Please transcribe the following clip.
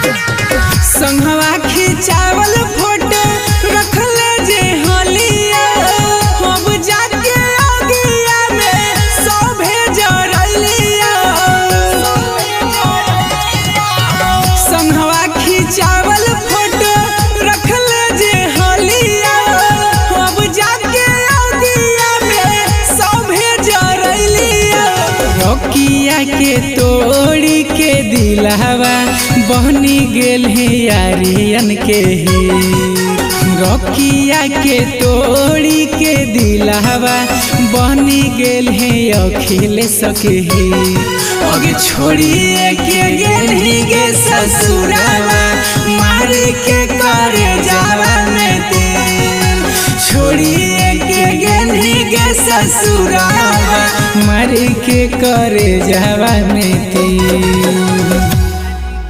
संघवा खिंचावल फोटो रखले जे हलिया अब जाके अगिया में सभे जरलिया। संघवा खिंचावल फोटो रखले जे हलिया अब जाके अगिया में सभे जरलिया। रकिया के तोड़ी के दिलावा बहनी गेल है यारियन के ही। रकिया के तोड़ी के दिलावा बहनी गेल है अखिलेश के ही। अगे छोड़िए के गेल ही गे ससुरावा मार के करे जावा में तेल। छोड़िए के गेल ही गे ससुरावा मार के करे जावा में तेल।